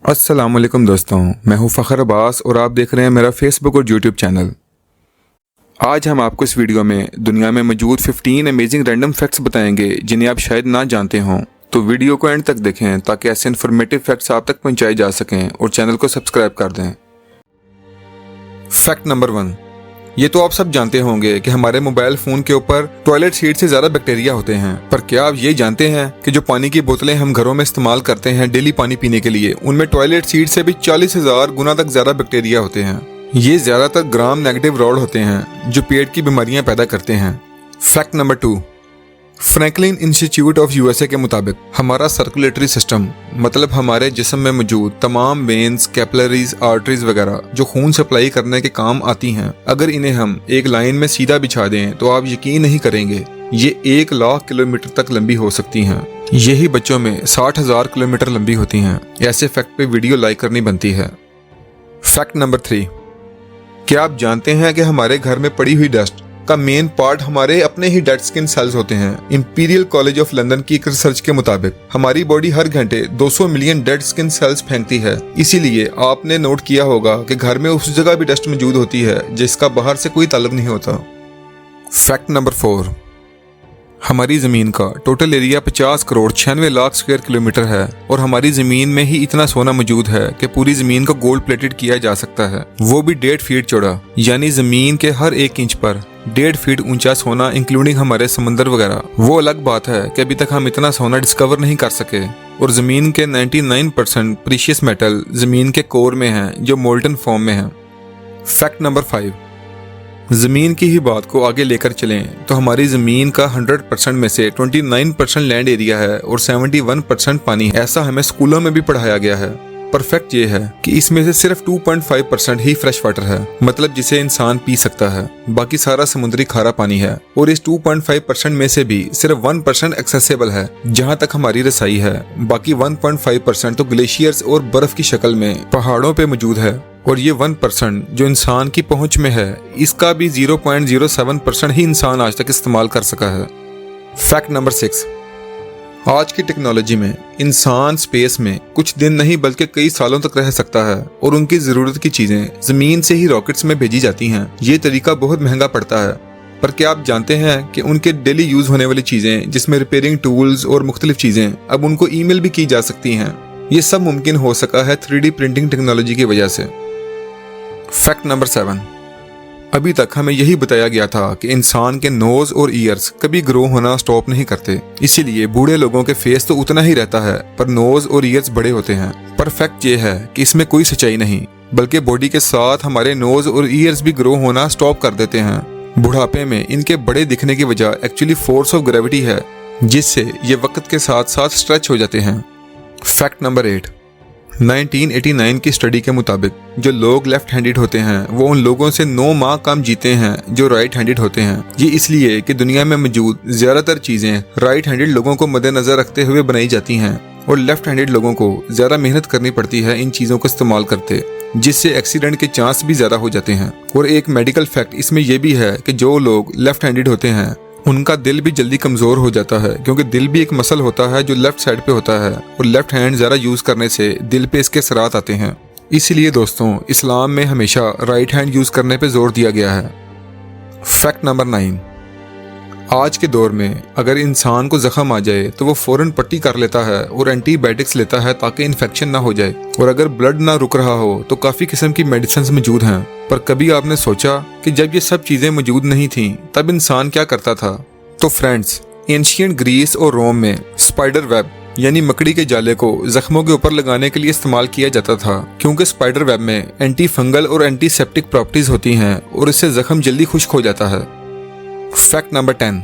अस्सलामुअलैकुम दोस्तों, मैं हूं फ़खर अब्बास और आप देख रहे हैं मेरा फेसबुक और यूट्यूब चैनल। आज हम आपको इस वीडियो में दुनिया में मौजूद 15 अमेजिंग रैंडम फैक्ट्स बताएंगे जिन्हें आप शायद ना जानते हों। तो वीडियो को एंड तक देखें ताकि ऐसे इन्फॉर्मेटिव फैक्ट्स आप तक पहुंचाए जा सकें और चैनल को सब्सक्राइब कर दें। फैक्ट नंबर 1, ये तो आप सब जानते होंगे कि हमारे मोबाइल फोन के ऊपर टॉयलेट सीट से ज्यादा बैक्टीरिया होते हैं, पर क्या आप ये जानते हैं कि जो पानी की बोतलें हम घरों में इस्तेमाल करते हैं डेली पानी पीने के लिए, उनमें टॉयलेट सीट से भी 40,000 गुना तक ज्यादा बैक्टीरिया होते हैं। ये ज्यादातर ग्राम नेगेटिव रॉड होते हैं जो पेट की बीमारियां पैदा करते हैं। Fact number 2, Franklin institute of USA के मुताबिक हमारा सर्कुलेटरी सिस्टम, मतलब हमारे जिस्म में मौजूद तमाम वेन्स, कैपिलरीज, आर्टरीज वगैरह जो खून सप्लाई करने के काम आती हैं, अगर इन्हें हम एक लाइन में सीधा बिछा दें तो आप यकीन नहीं करेंगे ये 1 लाख किलोमीटर तक लंबी हो सकती हैं। यही बच्चों में 60,000 किलोमीटर लंबी होती हैं। ऐसे फैक्ट पे वीडियो लाइक करनी बनती है। फैक्ट नंबर 3, क्या आप जानते हैं कि हमारे घर में पड़ी हुई डस्ट का मेन पार्ट हमारे अपने ही डेड स्किन सेल्स होते हैं। इंपीरियल कॉलेज ऑफ लंदन की एक रिसर्च के मुताबिक हमारी बॉडी हर घंटे 200 मिलियन डेड स्किन सेल्स फेंकती है। इसीलिए आपने नोट किया होगा कि घर में उस जगह भी डस्ट मौजूद होती है जिसका बाहर से कोई ताल्लुक नहीं होता। फैक्ट नंबर 4, हमारी जमीन का total area 50 crore 96 lakh square kilometre है और हमारी जमीन में ही इतना सोना मौजूद है कि पूरी जमीन को गोल्ड प्लेटेड किया जा सकता है, वो भी 1.5 फीट चौड़ा। यानी जमीन के हर 1 इंच पर 1.5 फीट ऊंचा सोना, इंक्लूडिंग हमारे समंदर वगैरह। वो अलग बात है कि अभी तक हम इतना सोना डिस्कवर नहीं कर सके। और जमीन के 99% प्रीशियस मेटल जमीन के कोर में है जो मोल्टन फॉर्म में है। फैक्ट नंबर 5, जमीन की ही बात को आगे लेकर चलें तो हमारी जमीन का 100% में से 29% लैंड एरिया है और 71% पानी है। ऐसा हमें स्कूलों में भी पढ़ाया गया है। पर फैक्ट ये है कि इसमें से सिर्फ 2.5% ही फ्रेश वाटर है, मतलब जिसे इंसान पी सकता है। बाकी सारा समुद्री खारा पानी है और इस 2.5% में से भी सिर्फ 1% एक्सेसिबल है जहाँ तक हमारी रसाई है। बाकी 1.5% तो ग्लेशियर्स और बर्फ की शक्ल में पहाड़ों पे मौजूद है। और ये 1% जो इंसान की पहुंच में है, इसका भी 0.07% ही इंसान आज तक इस्तेमाल कर सका है। फैक्ट नंबर 6, आज की टेक्नोलॉजी में इंसान स्पेस में कुछ दिन नहीं बल्कि कई सालों तक रह सकता है और उनकी जरूरत की चीजें जमीन से ही रॉकेट्स में भेजी जाती हैं। ये तरीका बहुत महंगा पड़ता है, पर क्या आप जानते हैं कि उनके डेली यूज होने वाली चीजें जिसमें रिपेयरिंग टूल्स और मुख्तलिफ चीजें अब उनको ईमेल भी की जा सकती हैं। ये सब मुमकिन हो सका है 3D प्रिंटिंग टेक्नोलॉजी की वजह से। फैक्ट नंबर 7, अभी तक हमें यही बताया गया था कि इंसान के नोज और ईयर्स कभी ग्रो होना स्टॉप नहीं करते, इसीलिए बूढ़े लोगों के फेस तो उतना ही रहता है पर नोज और ईयर्स बड़े होते हैं। पर फैक्ट ये है कि इसमें कोई सच्चाई नहीं, बल्कि बॉडी के साथ हमारे नोज और ईयर्स भी ग्रो होना स्टॉप कर देते हैं। बुढ़ापे में इनके बड़े दिखने की वजह एक्चुअली फोर्स ऑफ ग्रेविटी है, जिससे ये वक्त के साथ साथ स्ट्रेच हो जाते हैं। फैक्ट नंबर 8, 1989 की स्टडी के मुताबिक जो लोग लेफ्ट हैंडेड होते हैं वो उन लोगों से 9 माह कम जीते हैं जो राइट हैंडेड होते हैं। ये इसलिए कि दुनिया में मौजूद ज्यादातर चीजें राइट हैंडेड लोगों को मद्देनजर रखते हुए बनाई जाती हैं और लेफ्ट हैंडेड लोगों को ज्यादा मेहनत करनी पड़ती है इन चीजों को इस्तेमाल करते, जिससे एक्सीडेंट के चांस भी ज्यादा हो जाते हैं। और एक मेडिकल फैक्ट इसमें यह भी है कि जो लोग लेफ्ट हैंडेड होते हैं उनका दिल भी जल्दी कमजोर हो जाता है, क्योंकि दिल भी एक मसल होता है जो लेफ्ट साइड पे होता है और लेफ्ट हैंड ज्यादा यूज करने से दिल पे इसके असरात आते हैं। इसीलिए दोस्तों, इस्लाम में हमेशा राइट हैंड यूज करने पे जोर दिया गया है। फैक्ट नंबर 9, आज के दौर में अगर इंसान को जख्म आ जाए तो वो फौरन पट्टी कर लेता है और एंटीबायोटिक्स लेता है ताकि इन्फेक्शन ना हो जाए। और अगर ब्लड ना रुक रहा हो तो काफी किस्म की मेडिसिन मौजूद हैं। पर कभी आपने सोचा कि जब ये सब चीजें मौजूद नहीं थी तब इंसान क्या करता था? तो फ्रेंड्स, एंशियंट ग्रीस और रोम में स्पाइडर वेब यानी मकड़ी के जाले को जख्मों के ऊपर लगाने के लिए इस्तेमाल किया जाता था, क्योंकि स्पाइडर वेब में एंटी फंगल और एंटीसेप्टिक प्रॉपर्टीज होती हैं और इससे जख्म जल्दी खुश्क हो जाता है। फैक्ट नंबर 10,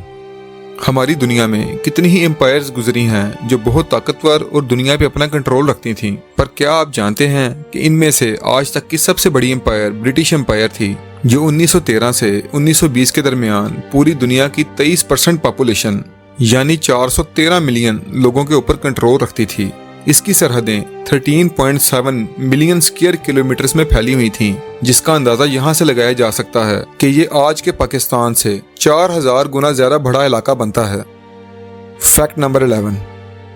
हमारी दुनिया में कितनी ही एम्पायर्स गुजरी हैं जो बहुत ताकतवर और दुनिया पे अपना कंट्रोल रखती थीं, पर क्या आप जानते हैं कि इनमें से आज तक की सबसे बड़ी एम्पायर ब्रिटिश एम्पायर थी, जो 1913 से 1920 के दरमियान पूरी दुनिया की 23% पॉपुलेशन यानी 413 मिलियन लोगों के ऊपर कंट्रोल रखती थी। इसकी सरहदें 13.7 मिलियन स्क्वायर किलोमीटर्स में फैली हुई थीं, जिसका अंदाजा यहाँ से लगाया जा सकता है कि ये आज के पाकिस्तान से 4000 गुना ज्यादा बड़ा इलाका बनता है। फैक्ट नंबर 11,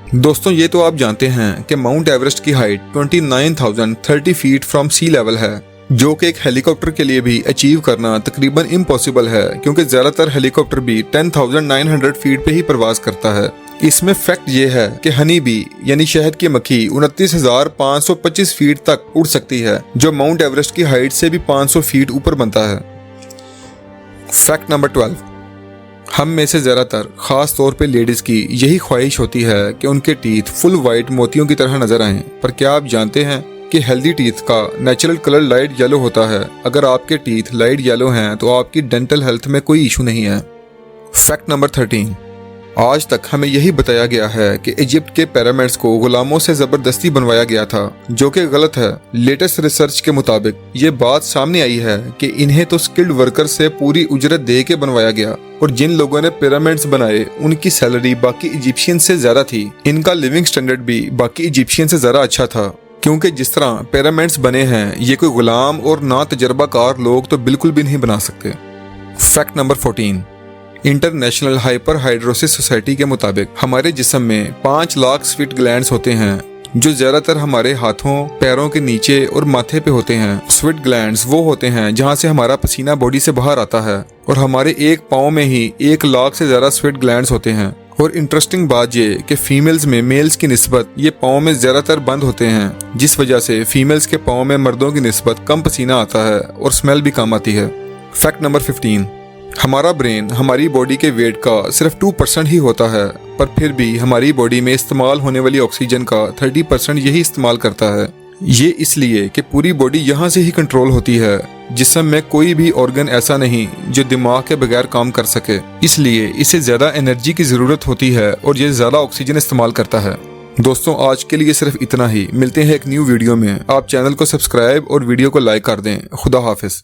दोस्तों ये तो आप जानते हैं कि माउंट एवरेस्ट की height 29,030 feet from sea level है, जो कि एक हेलीकॉप्टर के लिए भी अचीव करना तकरीबन इम्पॉसिबल है, क्योंकि ज्यादातर हेलीकॉप्टर भी 10,900 फीट पे ही परवाज करता है। इसमें फैक्ट ये है कि हनी बी यानी शहद की मक्खी 29,525 फीट तक उड़ सकती है, जो माउंट एवरेस्ट की हाइट से भी 500 फीट ऊपर बनता है। फैक्ट नंबर 12, हम में से ज़्यादातर ख़ास तौर पे लेडीज़ की यही ख्वाहिश होती है कि उनके टीथ फुल वाइट मोतियों की तरह नजर आएं, पर क्या आप जानते हैं कि हेल्दी टीथ का नेचुरल कलर लाइट येलो होता है। अगर आपके टीथ लाइट येलो हैं तो आपकी डेंटल हेल्थ में कोई इशू नहीं है। फैक्ट नंबर 13, आज तक हमें यही बताया गया है कि इजिप्ट के पिरामिड्स को गुलामों से जबरदस्ती बनवाया गया था, जो कि गलत है। लेटेस्ट रिसर्च के मुताबिक ये बात सामने आई है कि इन्हें तो स्किल्ड वर्कर से पूरी उजरत दे के बनवाया गया, और जिन लोगों ने पिरामिड्स बनाए उनकी सैलरी बाकी इजिप्शियन से ज्यादा थी। इनका लिविंग स्टैंडर्ड भी बाकी इजिप्शियन से ज्यादा अच्छा था, क्योंकि जिस तरह पिरामिड्स बने हैं ये कोई गुलाम और ना तजर्बाकार लोग तो बिल्कुल भी नहीं बना सकते। Fact number 14, international hyper hidrosis society के मुताबिक हमारे जिस्म में 5 लाख स्वीट ग्लैंड्स होते हैं, जो ज्यादातर हमारे हाथों, पैरों के नीचे और माथे पे होते हैं। स्वीट ग्लैंड्स वो होते हैं जहां से हमारा पसीना बॉडी से बाहर आता है, और हमारे एक पाँव में ही 1 लाख से ज्यादा स्वीट ग्लैंड्स होते हैं। और इंटरेस्टिंग बात ये कि फीमेल्स में मेल्स की निस्बत ये पाँव में ज्यादातर बंद होते हैं, जिस वजह से फीमेल्स के पाँव में मर्दों की निस्बत कम पसीना आता है और स्मेल भी कम आती है। फैक्ट नंबर 15, हमारा ब्रेन हमारी बॉडी के वेट का सिर्फ 2% ही होता है, पर फिर भी हमारी बॉडी में इस्तेमाल होने वाली ऑक्सीजन का 30% यही इस्तेमाल करता है। ये इसलिए कि पूरी बॉडी यहाँ से ही कंट्रोल होती है। जिस्म में कोई भी ऑर्गन ऐसा नहीं जो दिमाग के बगैर काम कर सके, इसलिए इसे ज्यादा एनर्जी की जरूरत होती है और ये ज्यादा ऑक्सीजन इस्तेमाल करता है। दोस्तों आज के लिए सिर्फ इतना ही। मिलते हैं एक न्यू वीडियो में। आप चैनल को सब्सक्राइब और वीडियो को लाइक कर दें। खुदा हाफिज।